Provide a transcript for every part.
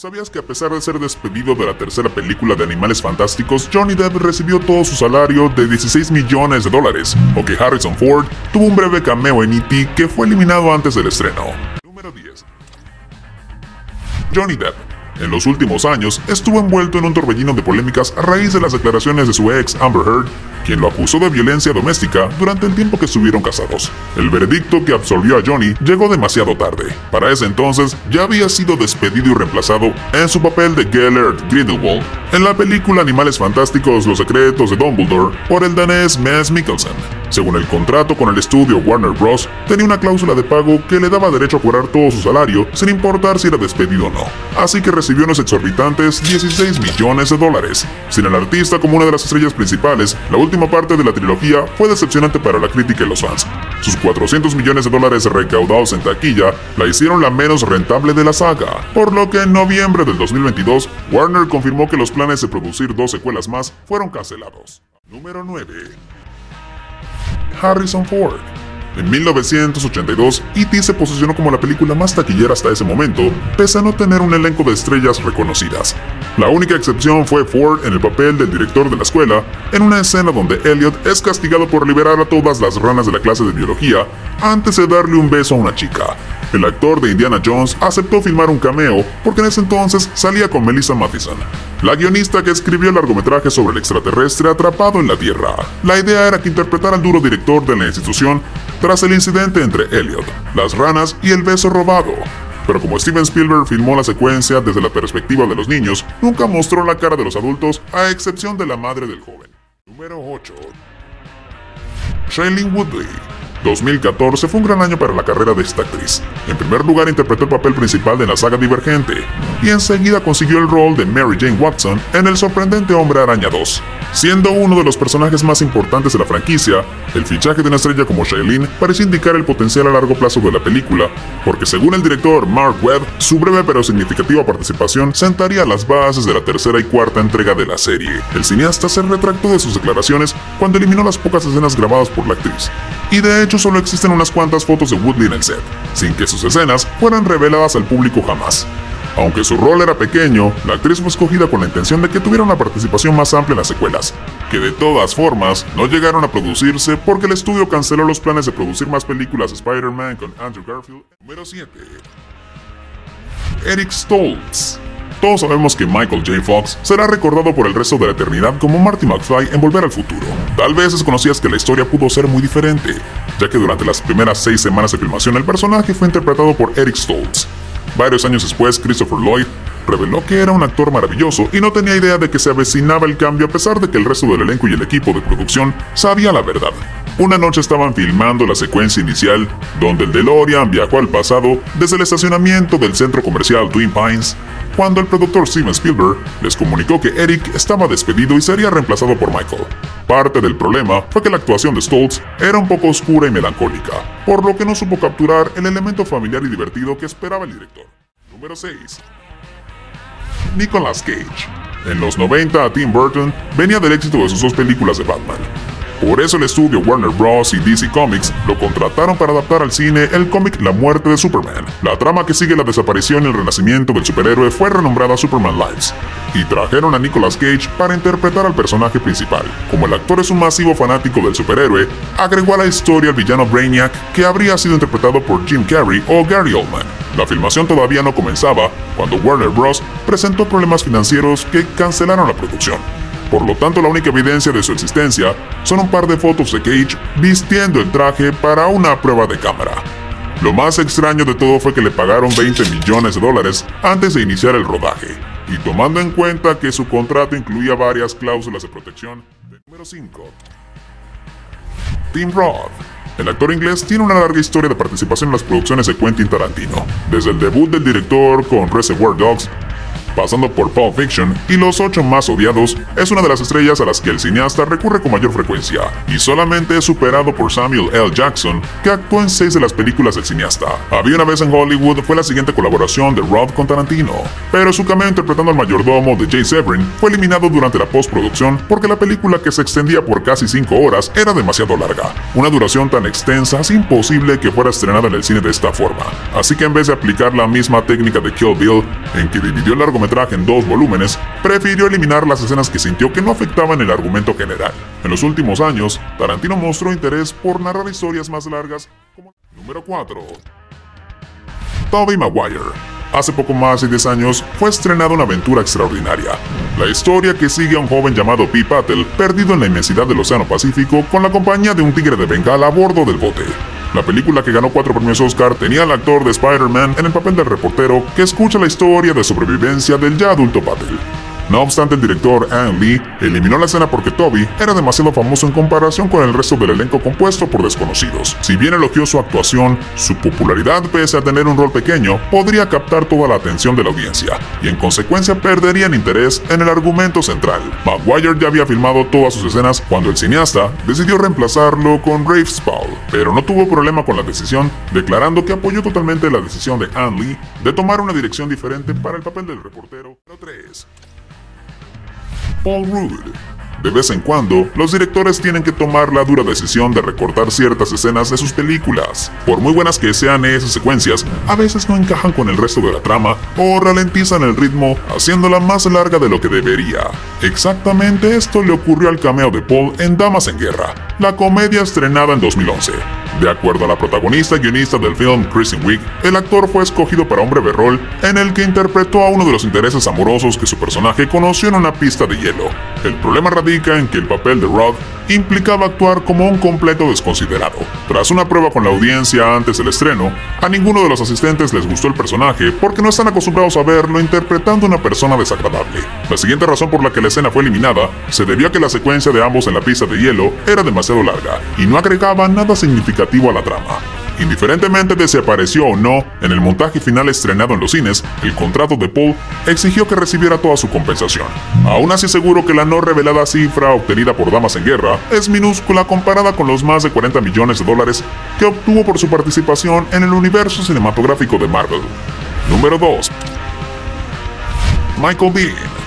¿Sabías que a pesar de ser despedido de la tercera película de Animales Fantásticos, Johnny Depp recibió todo su salario de $16 millones, o que Harrison Ford tuvo un breve cameo en E.T. que fue eliminado antes del estreno? Número 10. Johnny Depp, en los últimos años, estuvo envuelto en un torbellino de polémicas a raíz de las declaraciones de su ex Amber Heard, quien lo acusó de violencia doméstica durante el tiempo que estuvieron casados. El veredicto que absolvió a Johnny llegó demasiado tarde. Para ese entonces, ya había sido despedido y reemplazado en su papel de Gellert Grindelwald en la película Animales Fantásticos: Los secretos de Dumbledore por el danés Mads Mikkelsen. Según el contrato con el estudio Warner Bros., tenía una cláusula de pago que le daba derecho a cobrar todo su salario sin importar si era despedido o no. Así que recibió unos exorbitantes $16 millones. Sin el artista como una de las estrellas principales, la última parte de la trilogía fue decepcionante para la crítica y los fans. Sus $400 millones recaudados en taquilla la hicieron la menos rentable de la saga, por lo que en noviembre del 2022, Warner confirmó que los planes de producir 2 secuelas más fueron cancelados. Número 9. Harrison Ford. En 1982, E.T. se posicionó como la película más taquillera hasta ese momento, pese a no tener un elenco de estrellas reconocidas. La única excepción fue Ford en el papel del director de la escuela, en una escena donde Elliot es castigado por liberar a todas las ranas de la clase de biología antes de darle un beso a una chica. El actor de Indiana Jones aceptó filmar un cameo porque en ese entonces salía con Melissa Mathison, la guionista que escribió el largometraje sobre el extraterrestre atrapado en la Tierra. La idea era que interpretara al duro director de la institución tras el incidente entre Elliot, las ranas y el beso robado. Pero como Steven Spielberg filmó la secuencia desde la perspectiva de los niños, nunca mostró la cara de los adultos, a excepción de la madre del joven. Número 8. Shailene Woodley. 2014 fue un gran año para la carrera de esta actriz. En primer lugar, interpretó el papel principal de la saga Divergente, y enseguida consiguió el rol de Mary Jane Watson en El sorprendente Hombre Araña 2. Siendo uno de los personajes más importantes de la franquicia, el fichaje de una estrella como Shailene parecía indicar el potencial a largo plazo de la película, porque según el director Mark Webb, su breve pero significativa participación sentaría las bases de la tercera y cuarta entrega de la serie. El cineasta se retractó de sus declaraciones cuando eliminó las pocas escenas grabadas por la actriz, y de hecho solo existen unas cuantas fotos de Woodley en el set, sin que sus escenas fueran reveladas al público jamás. Aunque su rol era pequeño, la actriz fue escogida con la intención de que tuviera una participación más amplia en las secuelas, que de todas formas no llegaron a producirse porque el estudio canceló los planes de producir más películas de Spider-Man con Andrew Garfield. Número 7. Eric Stoltz. Todos sabemos que Michael J. Fox será recordado por el resto de la eternidad como Marty McFly en Volver al Futuro. Tal vez desconocías que la historia pudo ser muy diferente, ya que durante las primeras 6 semanas de filmación el personaje fue interpretado por Eric Stoltz. Varios años después, Christopher Lloyd reveló que era un actor maravilloso y no tenía idea de que se avecinaba el cambio a pesar de que el resto del elenco y el equipo de producción sabía la verdad. Una noche estaban filmando la secuencia inicial, donde el DeLorean viajó al pasado desde el estacionamiento del centro comercial Twin Pines, cuando el productor Steven Spielberg les comunicó que Eric estaba despedido y sería reemplazado por Michael. Parte del problema fue que la actuación de Stoltz era un poco oscura y melancólica, por lo que no supo capturar el elemento familiar y divertido que esperaba el director. Número 6. Nicolas Cage. En los 90, Tim Burton venía del éxito de sus 2 películas de Batman. Por eso el estudio Warner Bros. Y DC Comics lo contrataron para adaptar al cine el cómic La muerte de Superman. La trama que sigue la desaparición y el renacimiento del superhéroe fue renombrada Superman Lives, y trajeron a Nicolas Cage para interpretar al personaje principal. Como el actor es un masivo fanático del superhéroe, agregó a la historia al villano Brainiac, que habría sido interpretado por Jim Carrey o Gary Oldman. La filmación todavía no comenzaba cuando Warner Bros. Presentó problemas financieros que cancelaron la producción. Por lo tanto, la única evidencia de su existencia son un par de fotos de Cage vistiendo el traje para una prueba de cámara. Lo más extraño de todo fue que le pagaron $20 millones antes de iniciar el rodaje, y tomando en cuenta que su contrato incluía varias cláusulas de protección. Número 5. Tim Roth. El actor inglés tiene una larga historia de participación en las producciones de Quentin Tarantino, desde el debut del director con Reservoir Dogs pasando por Pulp Fiction y Los 8 más odiados, es una de las estrellas a las que el cineasta recurre con mayor frecuencia, y solamente es superado por Samuel L. Jackson, que actuó en 6 de las películas del cineasta. Había una vez en Hollywood fue la siguiente colaboración de Rob con Tarantino, pero su cameo interpretando al mayordomo de Jay Severin fue eliminado durante la postproducción porque la película, que se extendía por casi 5 horas, era demasiado larga. Una duración tan extensa es imposible que fuera estrenada en el cine de esta forma, así que en vez de aplicar la misma técnica de Kill Bill, en que dividió el largometraje en 2 volúmenes, prefirió eliminar las escenas que sintió que no afectaban el argumento general. En los últimos años, Tarantino mostró interés por narrar historias más largas como... Número 4. Tobey Maguire. Hace poco más de 10 años fue estrenada una aventura extraordinaria. La historia que sigue a un joven llamado Pete Patel, perdido en la inmensidad del Océano Pacífico con la compañía de un tigre de Bengala a bordo del bote. La película, que ganó 4 premios Oscar, tenía al actor de Spider-Man en el papel del reportero que escucha la historia de sobrevivencia del ya adulto Patel. No obstante, el director Ang Lee eliminó la escena porque Tobey era demasiado famoso en comparación con el resto del elenco compuesto por desconocidos. Si bien elogió su actuación, su popularidad, pese a tener un rol pequeño, podría captar toda la atención de la audiencia, y en consecuencia perderían interés en el argumento central. Maguire ya había filmado todas sus escenas cuando el cineasta decidió reemplazarlo con Rafe Spall, pero no tuvo problema con la decisión, declarando que apoyó totalmente la decisión de Ang Lee de tomar una dirección diferente para el papel del reportero. Número 3. Paul Rudd. De vez en cuando, los directores tienen que tomar la dura decisión de recortar ciertas escenas de sus películas. Por muy buenas que sean esas secuencias, a veces no encajan con el resto de la trama o ralentizan el ritmo, haciéndola más larga de lo que debería. Exactamente esto le ocurrió al cameo de Paul en Damas en Guerra, la comedia estrenada en 2011. De acuerdo a la protagonista y guionista del film, Kristen Wiig, el actor fue escogido para un breve rol en el que interpretó a uno de los intereses amorosos que su personaje conoció en una pista de hielo. El problema radica en que el papel de Rod implicaba actuar como un completo desconsiderado. Tras una prueba con la audiencia antes del estreno, a ninguno de los asistentes les gustó el personaje porque no están acostumbrados a verlo interpretando a una persona desagradable. La siguiente razón por la que la escena fue eliminada se debió a que la secuencia de ambos en la pista de hielo era demasiado larga y no agregaba nada significativo a la trama. Indiferentemente de si apareció o no en el montaje final estrenado en los cines, el contrato de Paul exigió que recibiera toda su compensación. Aún así, seguro que la no revelada cifra obtenida por Damas en Guerra es minúscula comparada con los más de $40 millones que obtuvo por su participación en el universo cinematográfico de Marvel. Número 2. Michael Biehn.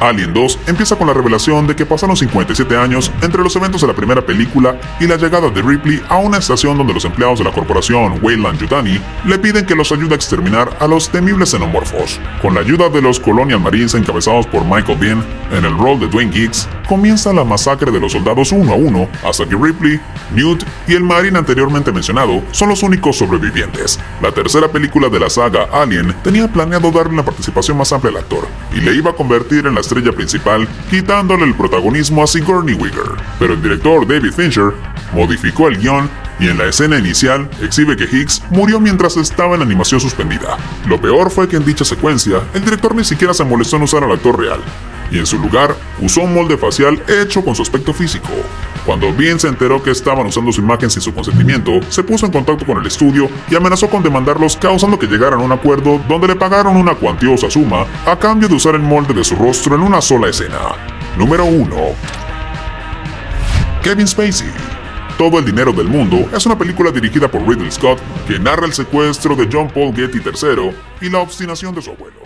Alien 2 empieza con la revelación de que pasaron 57 años entre los eventos de la primera película y la llegada de Ripley a una estación donde los empleados de la corporación Weyland-Yutani le piden que los ayude a exterminar a los temibles xenomorfos. Con la ayuda de los Colonial Marines encabezados por Michael Biehn en el rol de Dwayne Giggs, comienza la masacre de los soldados uno a uno hasta que Ripley, Newt y el marine anteriormente mencionado son los únicos sobrevivientes. La tercera película de la saga Alien tenía planeado darle una participación más amplia al actor y le iba a convertir en la estrella principal, quitándole el protagonismo a Sigourney Weaver. Pero el director David Fincher modificó el guión y en la escena inicial exhibe que Higgs murió mientras estaba en animación suspendida. Lo peor fue que en dicha secuencia, el director ni siquiera se molestó en usar al actor real, y en su lugar usó un molde facial hecho con su aspecto físico. Cuando Biehn se enteró que estaban usando su imagen sin su consentimiento, se puso en contacto con el estudio y amenazó con demandarlos, causando que llegaran a un acuerdo donde le pagaron una cuantiosa suma a cambio de usar el molde de su rostro en una sola escena. Número 1. Kevin Spacey. Todo el dinero del mundo es una película dirigida por Ridley Scott que narra el secuestro de John Paul Getty III y la obstinación de su abuelo.